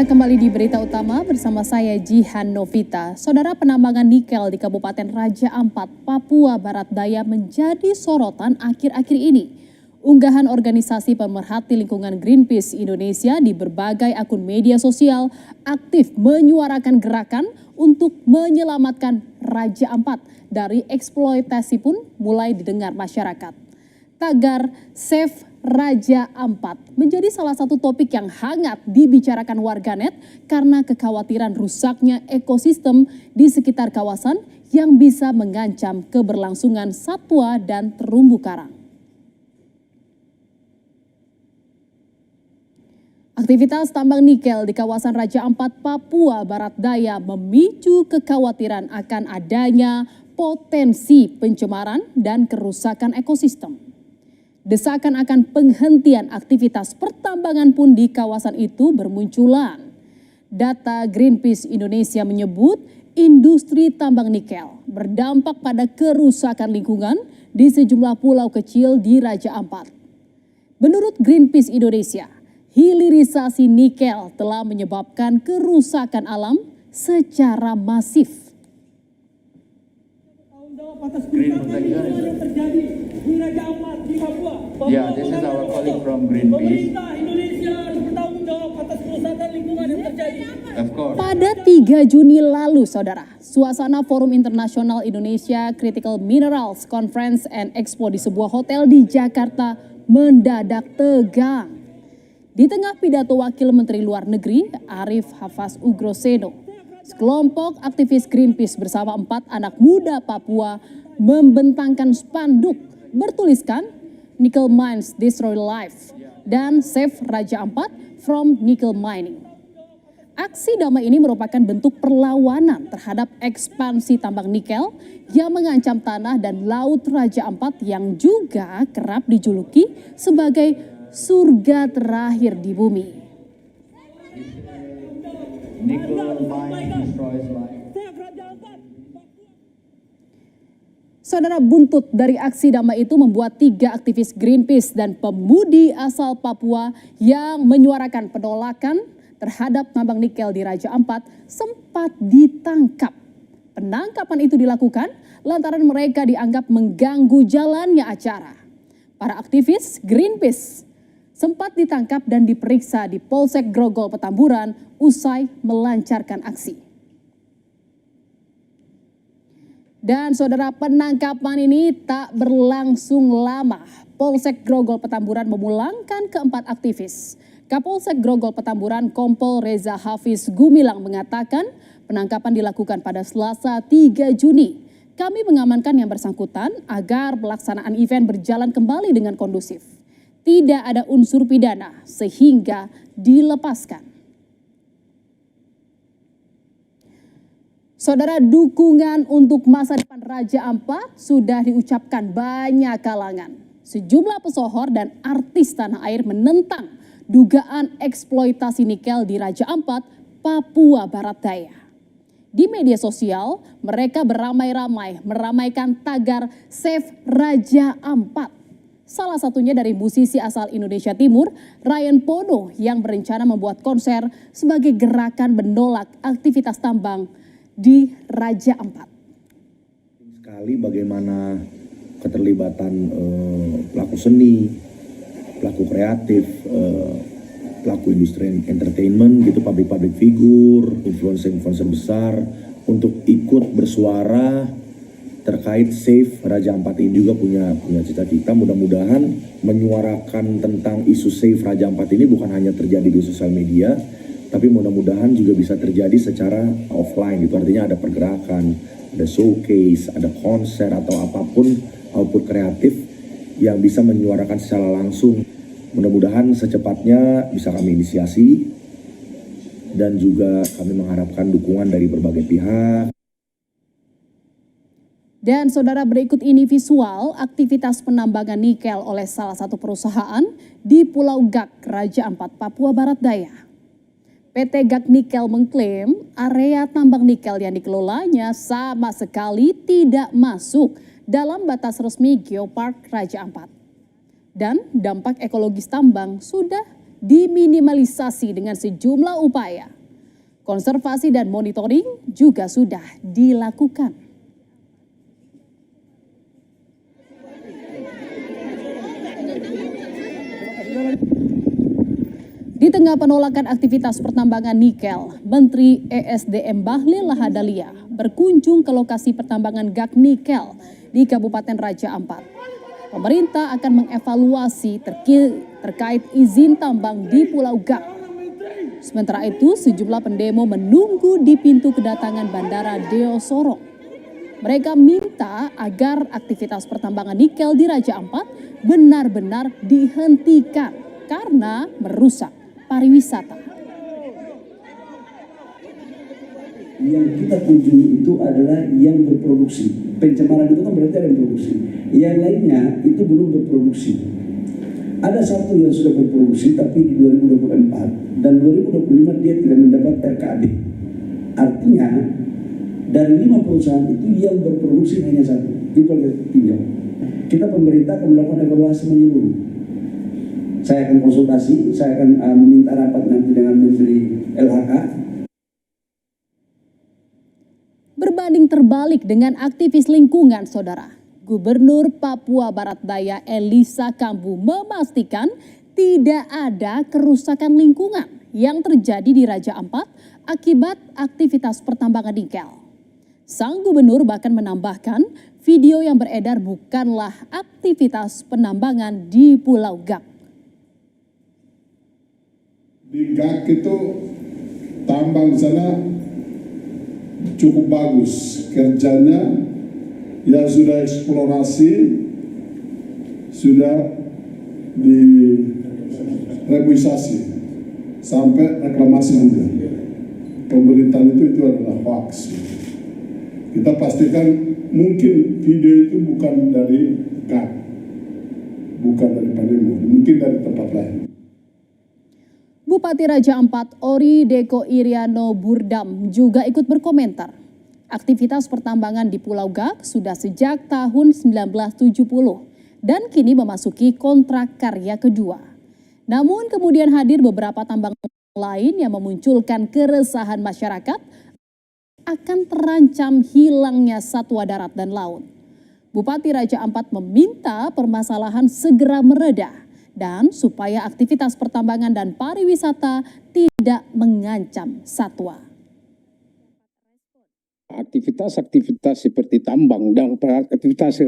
Anda kembali di Berita Utama bersama saya Jihan Novita. Saudara, penambangan nikel di Kabupaten Raja Ampat, Papua Barat Daya menjadi sorotan akhir-akhir ini. Unggahan organisasi pemerhati lingkungan Greenpeace Indonesia di berbagai akun media sosial aktif menyuarakan gerakan untuk menyelamatkan Raja Ampat dari eksploitasi pun mulai didengar masyarakat. Tagar Save Raja Ampat menjadi salah satu topik yang hangat dibicarakan warganet karena kekhawatiran rusaknya ekosistem di sekitar kawasan yang bisa mengancam keberlangsungan satwa dan terumbu karang. Aktivitas tambang nikel di kawasan Raja Ampat, Papua Barat Daya memicu kekhawatiran akan adanya potensi pencemaran dan kerusakan ekosistem. Desakan akan penghentian aktivitas pertambangan pun di kawasan itu bermunculan. Data Greenpeace Indonesia menyebut industri tambang nikel berdampak pada kerusakan lingkungan di sejumlah pulau kecil di Raja Ampat. Menurut Greenpeace Indonesia, hilirisasi nikel telah menyebabkan kerusakan alam secara masif. Atas kerusakan yang terjadi di Raja Ampat di Papua. Yeah, this is our colleague from Greenpeace. Pemerintah Indonesia harus bertanggung jawab atas kerusakan lingkungan yang terjadi. Of course. Pada 3 Juni lalu, saudara, suasana Forum Internasional Indonesia Critical Minerals Conference and Expo di sebuah hotel di Jakarta mendadak tegang. Di tengah pidato Wakil Menteri Luar Negeri Arif Hafaz Ugroseno, sekelompok aktivis Greenpeace bersama 4 anak muda Papua membentangkan spanduk bertuliskan Nickel Mines Destroy Life dan Save Raja Ampat from Nickel Mining. Aksi damai ini merupakan bentuk perlawanan terhadap ekspansi tambang nikel yang mengancam tanah dan laut Raja Ampat yang juga kerap dijuluki sebagai surga terakhir di bumi. Nickel mine destroys life. Saudara, buntut dari aksi damai itu membuat 3 aktivis Greenpeace dan pemudi asal Papua yang menyuarakan penolakan terhadap tambang nikel di Raja Ampat sempat ditangkap. Penangkapan itu dilakukan lantaran mereka dianggap mengganggu jalannya acara. Para aktivis Greenpeace sempat ditangkap dan diperiksa di Polsek Grogol Petamburan usai melancarkan aksi. Dan saudara, penangkapan ini tak berlangsung lama. Polsek Grogol Petamburan memulangkan keempat aktivis. Kapolsek Grogol Petamburan Kompol Reza Hafiz Gumilang mengatakan penangkapan dilakukan pada Selasa 3 Juni. Kami mengamankan yang bersangkutan agar pelaksanaan event berjalan kembali dengan kondusif. Tidak ada unsur pidana sehingga dilepaskan. Saudara, dukungan untuk masa depan Raja Ampat sudah diucapkan banyak kalangan. Sejumlah pesohor dan artis tanah air menentang dugaan eksploitasi nikel di Raja Ampat, Papua Barat Daya. Di media sosial, mereka beramai-ramai meramaikan tagar Save Raja Ampat. Salah satunya dari musisi asal Indonesia Timur, Ryan Pono, yang berencana membuat konser sebagai gerakan menolak aktivitas tambang di Raja Ampat. Sekali bagaimana keterlibatan pelaku seni, pelaku kreatif, pelaku industri entertainment gitu, public figure, influencer besar untuk ikut bersuara terkait Save Raja Ampat ini. Juga punya cita-cita mudah-mudahan menyuarakan tentang isu Save Raja Ampat ini bukan hanya terjadi di sosial media, tapi mudah-mudahan juga bisa terjadi secara offline gitu. Artinya ada pergerakan, ada showcase, ada konser atau apapun output kreatif yang bisa menyuarakan secara langsung. Mudah-mudahan secepatnya bisa kami inisiasi dan juga kami mengharapkan dukungan dari berbagai pihak. Dan saudara, berikut ini visual aktivitas penambangan nikel oleh salah satu perusahaan di Pulau Gak, Raja Ampat, Papua Barat Daya. PT Gak Nikel mengklaim area tambang nikel yang dikelolanya sama sekali tidak masuk dalam batas resmi Geopark Raja Ampat. Dan dampak ekologis tambang sudah diminimalisasi dengan sejumlah upaya. Konservasi dan monitoring juga sudah dilakukan. Di tengah penolakan aktivitas pertambangan nikel, Menteri ESDM Bahlil Lahadalia berkunjung ke lokasi pertambangan gas nikel di Kabupaten Raja Ampat. Pemerintah akan mengevaluasi terkait izin tambang di Pulau Gak. Sementara itu, sejumlah pendemo menunggu di pintu kedatangan Bandara Deo Sorong. Mereka minta agar aktivitas pertambangan nikel di Raja Ampat benar-benar dihentikan karena merusak pariwisata. Yang kita kunjungi itu adalah yang berproduksi. Pencemaran itu kan berarti ada yang produksi. Yang lainnya itu belum berproduksi. Ada satu yang sudah berproduksi tapi di 2024 dan 2025 dia tidak mendapat RKAB. Artinya dari 5 perusahaan itu yang berproduksi hanya satu. Itu yang kita tinjau. Kita pemerintah akan melakukan evaluasi menyeluruh. Saya akan konsultasi, saya akan meminta rapat nanti dengan Menteri LHK. Berbanding terbalik dengan aktivis lingkungan, saudara. Gubernur Papua Barat Daya Elisa Kambu memastikan tidak ada kerusakan lingkungan yang terjadi di Raja Ampat akibat aktivitas pertambangan nikel. Sang gubernur bahkan menambahkan video yang beredar bukanlah aktivitas penambangan di Pulau Gak. Di Gak itu tambang di sana cukup bagus kerjanya, ya sudah eksplorasi, sudah direbuisasi sampai reklamasi juga. Pemerintahan itu adalah hoax. Kita pastikan mungkin video itu bukan dari Gak, bukan dari Panemo, mungkin dari tempat lain. Bupati Raja Ampat Ori Deko Iriano Burdam juga ikut berkomentar. Aktivitas pertambangan di Pulau Gak sudah sejak tahun 1970 dan kini memasuki kontrak karya kedua. Namun kemudian hadir beberapa tambang lain yang memunculkan keresahan masyarakat akan terancam hilangnya satwa darat dan laut. Bupati Raja Ampat meminta permasalahan segera mereda dan supaya aktivitas pertambangan dan pariwisata tidak mengancam satwa. Aktivitas-aktivitas seperti tambang dan aktivitas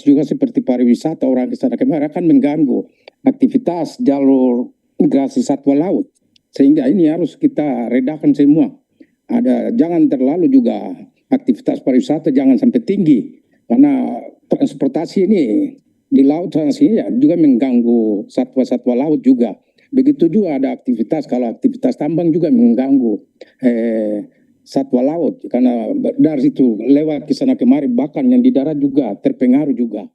juga seperti pariwisata orang ke sana kemari akan mengganggu aktivitas jalur migrasi satwa laut. Sehingga ini harus kita redakan semua. Jangan terlalu juga aktivitas pariwisata jangan sampai tinggi karena transportasi ini di laut ya, juga mengganggu satwa-satwa laut juga. Begitu juga ada aktivitas, kalau aktivitas tambang juga mengganggu satwa laut. Karena dari situ lewat ke sana kemari, bahkan yang di darat juga terpengaruh juga.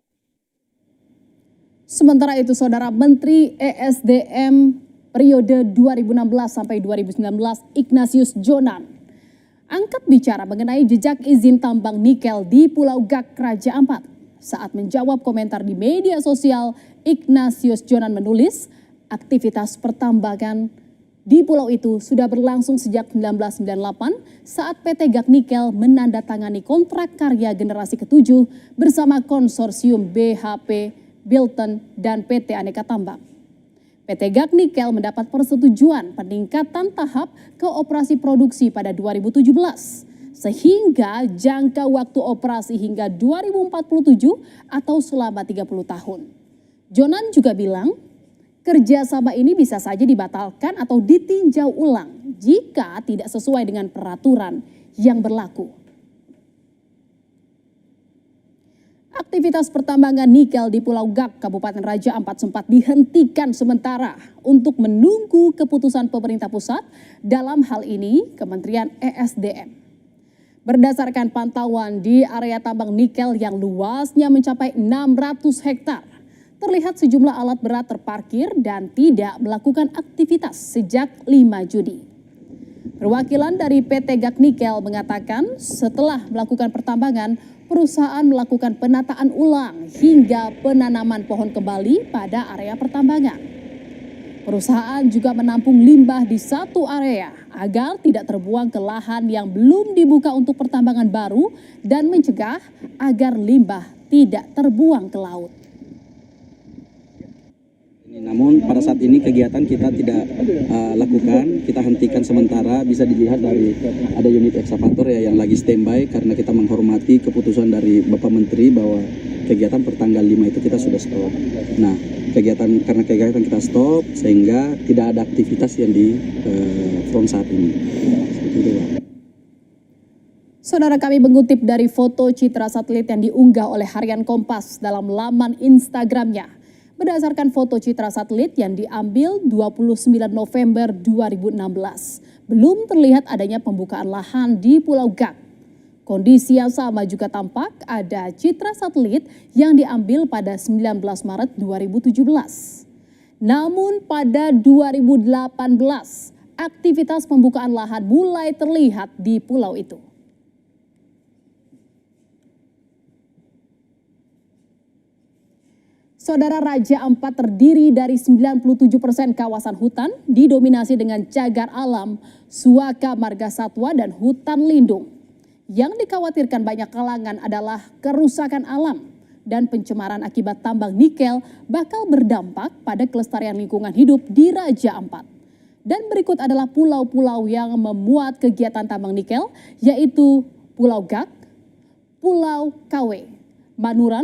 Sementara itu, Saudara Menteri ESDM periode 2016 sampai 2019 Ignatius Jonan angkat bicara mengenai jejak izin tambang nikel di Pulau Gak, Raja Ampat. Saat menjawab komentar di media sosial, Ignatius Jonan menulis, aktivitas pertambangan di pulau itu sudah berlangsung sejak 1998 saat PT Gak Nikel menandatangani kontrak karya generasi ke-7 bersama konsorsium BHP, Bilton, dan PT Aneka Tambang. PT Gak Nikel mendapat persetujuan peningkatan tahap ke operasi produksi pada 2017. Sehingga jangka waktu operasi hingga 2047 atau selama 30 tahun. Jonan juga bilang, kerjasama ini bisa saja dibatalkan atau ditinjau ulang jika tidak sesuai dengan peraturan yang berlaku. Aktivitas pertambangan nikel di Pulau Gak, Kabupaten Raja Ampat sempat dihentikan sementara untuk menunggu keputusan pemerintah pusat, dalam hal ini Kementerian ESDM. Berdasarkan pantauan di area tambang nikel yang luasnya mencapai 600 hektar, terlihat sejumlah alat berat terparkir dan tidak melakukan aktivitas sejak 5 Juni. Perwakilan dari PT Gak Nikel mengatakan setelah melakukan pertambangan, perusahaan melakukan penataan ulang hingga penanaman pohon kembali pada area pertambangan. Perusahaan juga menampung limbah di satu area agar tidak terbuang ke lahan yang belum dibuka untuk pertambangan baru dan mencegah agar limbah tidak terbuang ke laut. Namun pada saat ini kegiatan kita tidak lakukan, kita hentikan sementara. Bisa dilihat dari ada unit ekskavator ya yang lagi standby karena kita menghormati keputusan dari Bapak Menteri bahwa kegiatan pertanggal 5 itu kita sudah stop. Nah, karena kegiatan kita stop sehingga tidak ada aktivitas yang di front saat ini. Seperti itu, Pak. Saudara, kami mengutip dari foto citra satelit yang diunggah oleh Harian Kompas dalam laman Instagramnya. Berdasarkan foto citra satelit yang diambil 29 November 2016, belum terlihat adanya pembukaan lahan di Pulau Gak. Kondisi yang sama juga tampak ada citra satelit yang diambil pada 19 Maret 2017. Namun pada 2018, aktivitas pembukaan lahan mulai terlihat di pulau itu. Saudara, Raja Ampat terdiri dari 97% kawasan hutan didominasi dengan cagar alam, suaka marga satwa dan hutan lindung. Yang dikhawatirkan banyak kalangan adalah kerusakan alam dan pencemaran akibat tambang nikel bakal berdampak pada kelestarian lingkungan hidup di Raja Ampat. Dan berikut adalah pulau-pulau yang memuat kegiatan tambang nikel, yaitu Pulau Gak, Pulau Kawe, Manuran,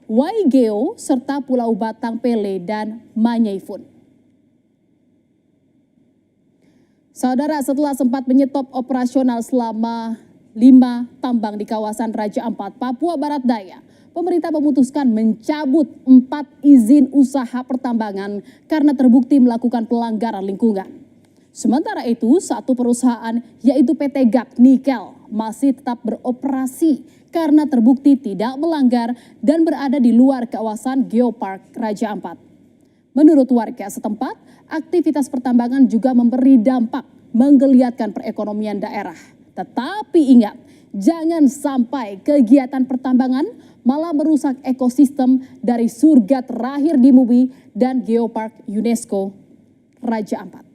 Waigeo, serta Pulau Batang Pele dan Manyaifun. Saudara, setelah sempat menyetop operasional selama 5 tambang di kawasan Raja Ampat, Papua Barat Daya, pemerintah memutuskan mencabut 4 izin usaha pertambangan karena terbukti melakukan pelanggaran lingkungan. Sementara itu, satu perusahaan yaitu PT Gak Nikel masih tetap beroperasi karena terbukti tidak melanggar dan berada di luar kawasan Geopark Raja Ampat. Menurut warga setempat, aktivitas pertambangan juga memberi dampak menggeliatkan perekonomian daerah. Tetapi ingat, jangan sampai kegiatan pertambangan malah merusak ekosistem dari surga terakhir di bumi dan Geopark UNESCO Raja Ampat.